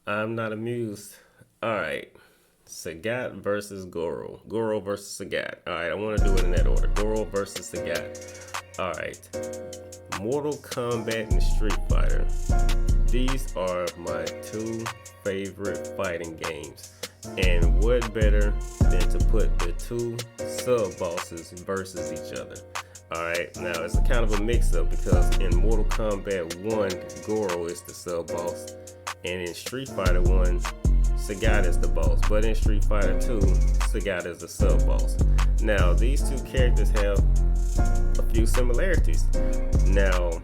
I'm not amused. All right. Sagat versus Goro. Goro versus Sagat. All right, I want to do it in that order. Goro versus Sagat. All right. Mortal Kombat and Street Fighter. These are my two favorite fighting games. And what better than to put the two sub bosses versus each other? Alright, now it's a kind of a mix up because in Mortal Kombat 1, Goro is the sub boss, and in Street Fighter 1, Sagat is the boss. But in Street Fighter 2, Sagat is the sub boss. Now, these two characters have a few similarities. Now,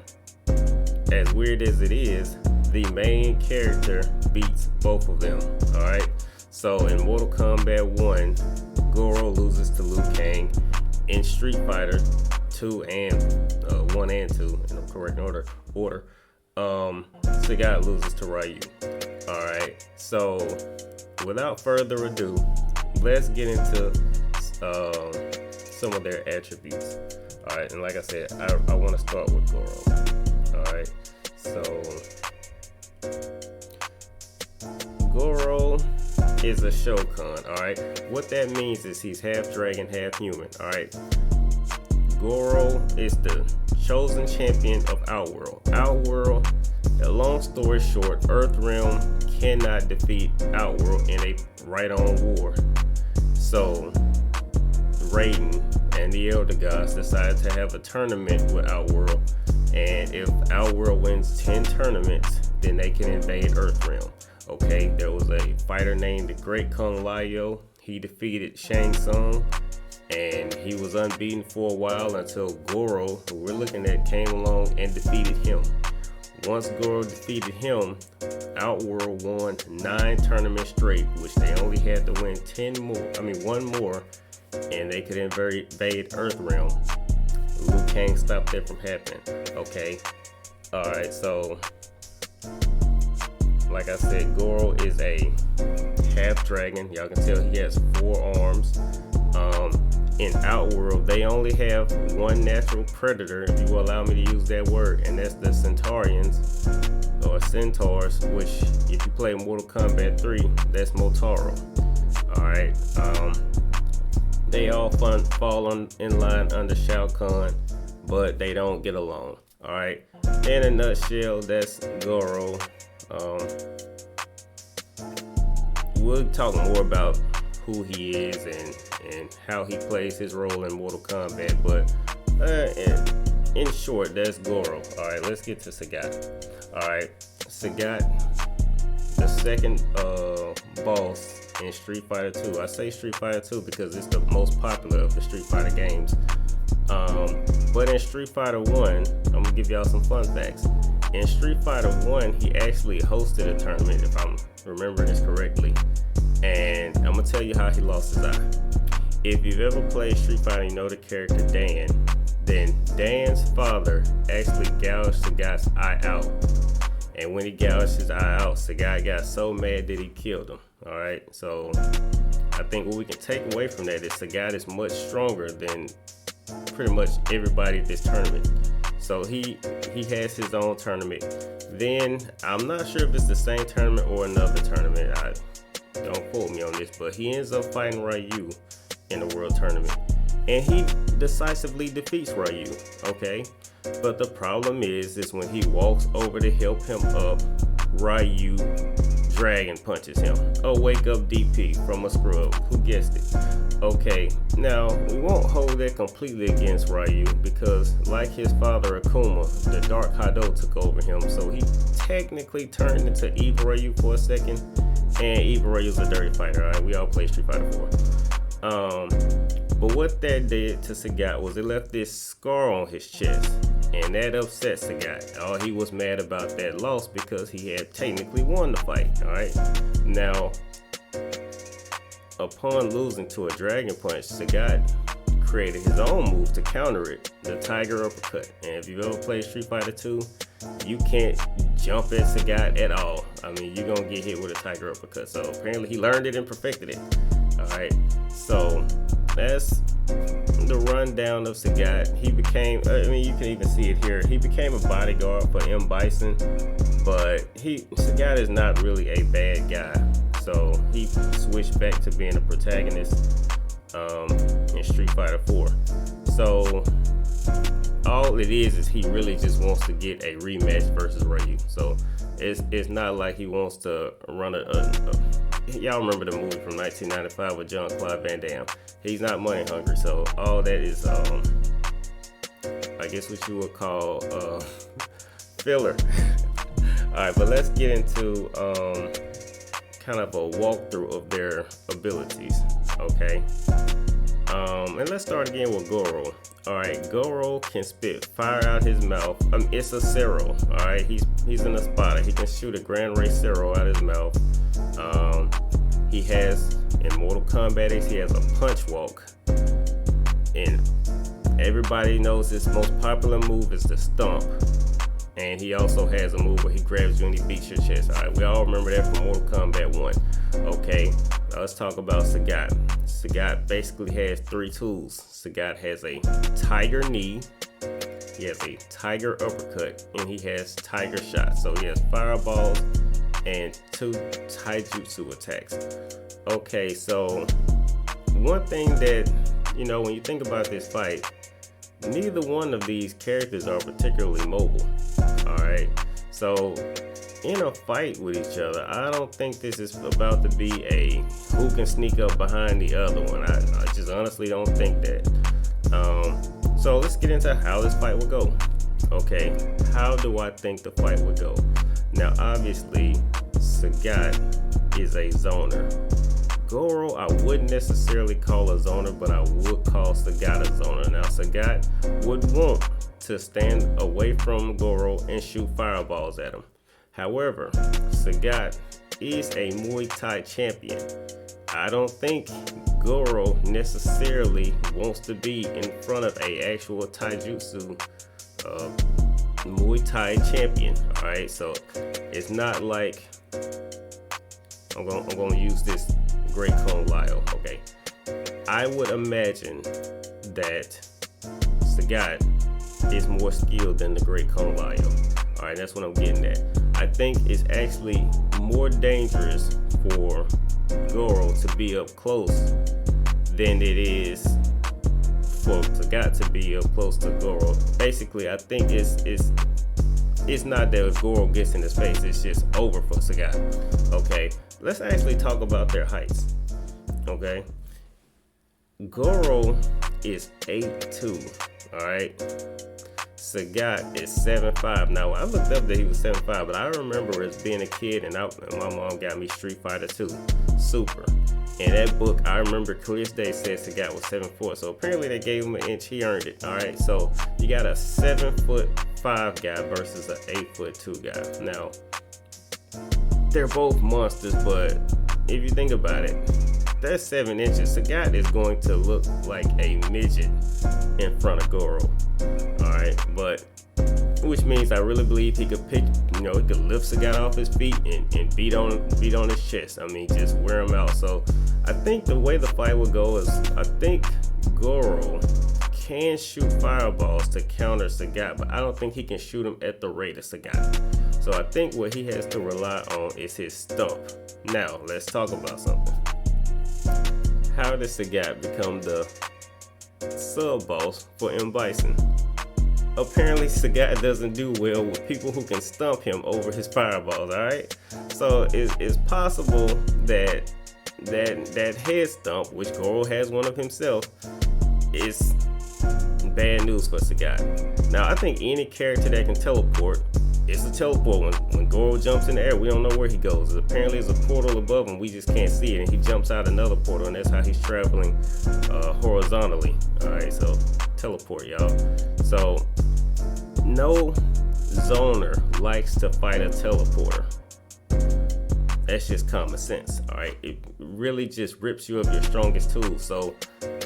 as weird as it is, the main character beats both of them. Alright, so in Mortal Kombat 1, Goro loses to Liu Kang. In Street Fighter 2 and 1 and 2 in the correct order, Sagat loses to Ryu. Alright, so without further ado, let's get into some of their attributes. Alright, and like I said, I want to start with Goro. Alright, so Goro is a Shokan. Alright, what that means is he's half dragon, half human. Alright, Goro is the chosen champion of Outworld. Outworld, a long story short, Earthrealm cannot defeat Outworld in a right-on war. So Raiden and the Elder Gods decided to have a tournament with Outworld, and if Outworld wins 10 tournaments, then they can invade Earthrealm. Okay, there was a fighter named the Great Kung Lao. He defeated Shang Tsung, and he was unbeaten for a while until Goro, who we're looking at, came along and defeated him. Once Goro defeated him, Outworld won 9 tournaments straight, which they only had to win one more, and they could invade Earthrealm. Liu Kang stopped that from happening. Okay, all right. So, like I said, Goro is a half dragon. Y'all can tell he has 4 arms. In Outworld, they only have one natural predator, if you will allow me to use that word, and that's the Centaurians, or Centaurs, which, if you play Mortal Kombat 3, that's Motaro. Alright, they all fall in line under Shao Kahn, but they don't get along. Alright, in a nutshell, that's Goro. We'll talk more about who he is and how he plays his role in Mortal Kombat, but in short, that's Goro. Alright, let's get to Sagat. Alright, Sagat, the second boss in Street Fighter 2. I say Street Fighter 2 because it's the most popular of the Street Fighter games. But in Street Fighter 1, I'm gonna give y'all some fun facts. In Street Fighter 1, he actually hosted a tournament, if I'm remembering this correctly. And I'm gonna tell you how he lost his eye. If you've ever played Street Fighter, you know the character Dan. Then Dan's father actually gouged Sagat's eye out. And when he gouged his eye out, Sagat got so mad that he killed him. Alright, so I think what we can take away from that is Sagat is much stronger than pretty much everybody at this tournament. So he has his own tournament. Then I'm not sure if it's the same tournament or another tournament. Don't quote me on this, but he ends up fighting Ryu in the world tournament, and he decisively defeats Ryu. Okay, but the problem is when he walks over to help him up, Ryu dragon punches him. Oh, wake up DP from a scrub. Who guessed it? Okay, now we won't hold that completely against Ryu because, like his father Akuma, the Dark Hado took over him, so he technically turned into Evil Ryu for a second. And Evil Ryu's a dirty fighter, alright? We all play Street Fighter 4. But what that did to Sagat was it left this scar on his chest, and that upset Sagat. Oh, he was mad about that loss because he had technically won the fight, alright? Now, upon losing to a Dragon Punch, Sagat created his own move to counter it, the Tiger Uppercut. And if you've ever played Street Fighter 2, you can't jump at Sagat at all. I mean, you're gonna get hit with a Tiger Uppercut. So apparently he learned it and perfected it. Alright, so that's the rundown of Sagat, he became, I mean, you can even see it here, he became a bodyguard for M. Bison, but Sagat is not really a bad guy, so he switched back to being a protagonist in Street Fighter 4. So all it is he really just wants to get a rematch versus Ryu. So it's not like he wants to run y'all remember the movie from 1995 with Jean-Claude Van Damme. He's not money hungry, so all that is I guess what you would call filler. Alright, but let's get into kind of a walkthrough of their abilities, okay? And let's start again with Goro. Alright, Goro can spit fire out his mouth. It's a Zero. Alright, he's in a spotter. He can shoot a Grand Ray Zero out his mouth. He has, in Mortal Kombat X, he has a punch walk. And everybody knows his most popular move is the stomp. And he also has a move where he grabs you and he beats your chest. Alright, we all remember that from Mortal Kombat 1. Okay, now let's talk about Sagat. Sagat basically has 3 tools. Sagat has a tiger knee, he has a tiger uppercut, and he has tiger shots. So he has fireballs and 2 taijutsu attacks. Okay, so one thing that, you know, when you think about this fight, neither one of these characters are particularly mobile. Alright, so in a fight with each other, I don't think this is about to be a who can sneak up behind the other one. I just honestly don't think that. So let's get into how this fight will go. Okay, how do I think the fight would go? Now obviously Sagat is a zoner. Goro I wouldn't necessarily call a zoner, but I would call Sagat a zoner. Now Sagat would want to stand away from Goro and shoot fireballs at him. However, Sagat is a Muay Thai champion. I don't think Goro necessarily wants to be in front of a actual taijutsu Muay Thai champion. Alright, so it's not like I'm gonna use this Great Kung Lao. Okay, I would imagine that Sagat is more skilled than the Great Kung Lao. Alright, that's what I'm getting at. I think it's actually more dangerous for Goro to be up close than it is for Sagat to be up close to Goro. Basically, I think it's not that if Goro gets in his face, it's just over for Sagat. Okay, let's actually talk about their heights. Okay, Goro is 8'2". Alright, Sagat is 7'5". Now I looked up that he was 7'5", but I remember as being a kid and my mom got me Street Fighter 2 Super. In that book, I remember clear as day said Sagat was 7'4". So apparently they gave him an inch. He earned it. All right. So you got a 7'5" guy versus an 8'2" guy. Now they're both monsters, but if you think about it, that's 7 inches. Sagat is going to look like a midget in front of Goro. Alright, but which means I really believe he could pick, he could lift Sagat off his feet and beat on his chest. I mean, just wear him out. So I think the way the fight will go is I think Goro can shoot fireballs to counter Sagat, but I don't think he can shoot them at the rate of Sagat. So I think what he has to rely on is his stomp. Now, let's talk about something. How did Sagat become the sub-boss for M. Bison? Apparently, Sagat doesn't do well with people who can stump him over his fireballs, alright? So it's possible that head stump, which Goro has one of himself, is bad news for Sagat. Now, I think any character that can teleport, it's a teleport. When Goro jumps in the air, we don't know where he goes. Apparently, there's a portal above him. We just can't see it. And he jumps out another portal, and that's how he's traveling horizontally. All right, so teleport, y'all. So no zoner likes to fight a teleporter. That's just common sense. All right, it really just rips you of your strongest tool. So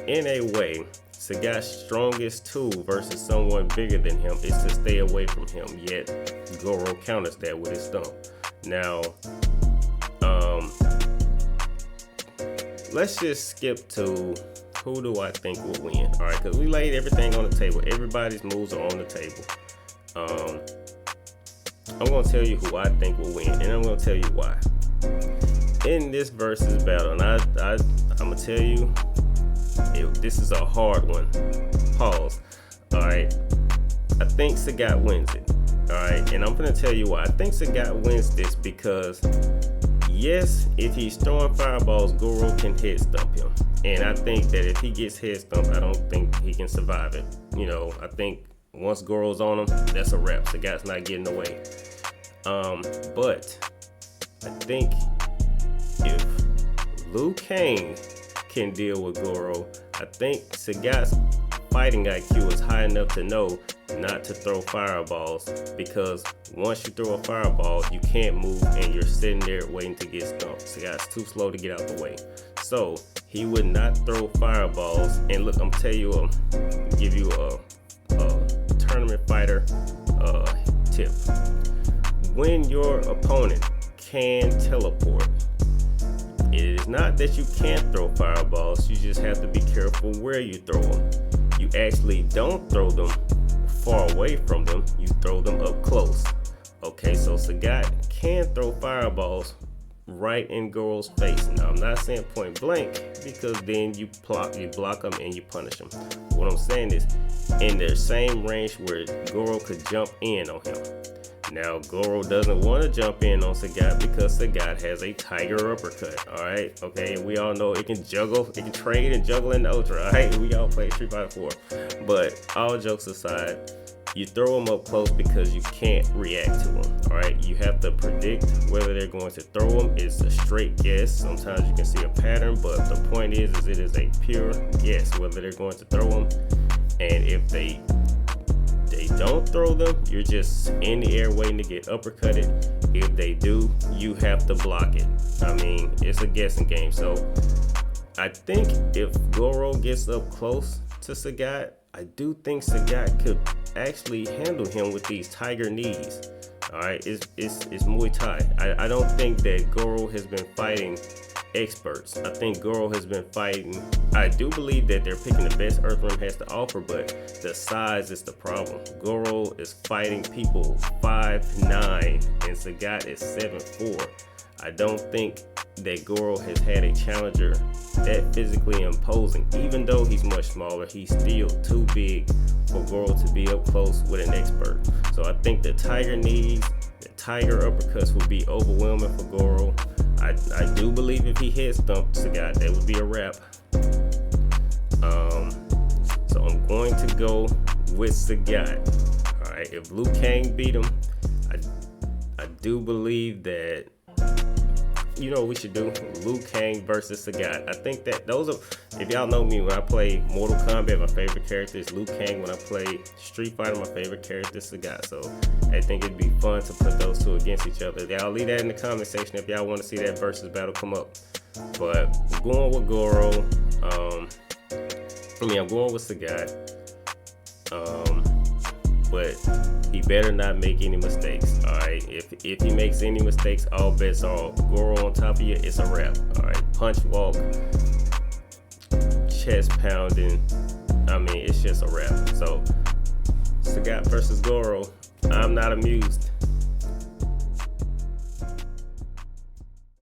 in a way, Sagat's strongest tool versus someone bigger than him is to stay away from him, yet Goro counters that with his stomp. Now, let's just skip to who do I think will win? All right, because we laid everything on the table. Everybody's moves are on the table. I'm gonna tell you who I think will win, and I'm gonna tell you why. In this versus battle, and I'm gonna tell you, this is a hard one. Pause. All right, I think Sagat wins it. All right, and I'm gonna tell you why. I think Sagat wins this because, yes, if he's throwing fireballs, Goro can head stump him, and I think that if he gets head stumped, I don't think he can survive it. You know, I think once Goro's on him, that's a wrap. Sagat's not getting away. But I think if Liu Kang can deal with Goro, I think Sagat's fighting IQ is high enough to know not to throw fireballs, because once you throw a fireball, you can't move and you're sitting there waiting to get stumped. Sagat's too slow to get out the way. So he would not throw fireballs. And look, I'm tell you, give you a tournament fighter tip. When your opponent can teleport, it is not that you can't throw fireballs, you just have to be careful where you throw them. You actually don't throw them far away from them, you throw them up close. Okay, so Sagat can throw fireballs right in Goro's face. Now, I'm not saying point blank, because then you block them and you punish them. What I'm saying is in their same range where Goro could jump in on him. Now, Goro doesn't want to jump in on Sagat because Sagat has a tiger uppercut, alright? Okay, we all know it can juggle, it can trade and juggle in the ultra, alright? We all play Street Fighter 4. But all jokes aside, you throw them up close because you can't react to them, alright? You have to predict whether they're going to throw them. It's a straight guess. Sometimes you can see a pattern, but the point is it is a pure guess whether they're going to throw them. And if they don't throw them, you're just in the air waiting to get uppercutted. If they do, you have to block it. I mean, it's a guessing game. So I think if Goro gets up close to Sagat, I do think Sagat could actually handle him with these tiger knees. Alright, it's Muay Thai. I don't think that Goro has been fighting experts. I think Goro has been fighting. I do believe that they're picking the best Earthrealm has to offer, but the size is the problem. Goro is fighting people 5'9" and Sagat is 7'4". I don't think that Goro has had a challenger that physically imposing. Even though he's much smaller, he's still too big for Goro to be up close with an expert. So I think the tiger knees, the tiger uppercuts will be overwhelming for Goro. I do believe if he head stumped Sagat, that would be a wrap. So I'm going to go with Sagat. Alright, if Liu Kang beat him, I do believe that, you know what we should do? Liu Kang versus Sagat. I think that those are, if y'all know me, when I play Mortal Kombat, my favorite character is Liu Kang. When I play Street Fighter, my favorite character is Sagat. So I think it'd be fun to put those two against each other. Y'all leave that in the comment section if y'all want to see that versus battle come up. But I'm going with Goro. I'm going with Sagat. But he better not make any mistakes. Alright, if he makes any mistakes, all bets are off. Goro on top of you, it's a wrap. Alright, punch walk, chest pounding. I mean, it's just a wrap. So Sagat versus Goro, I'm not amused.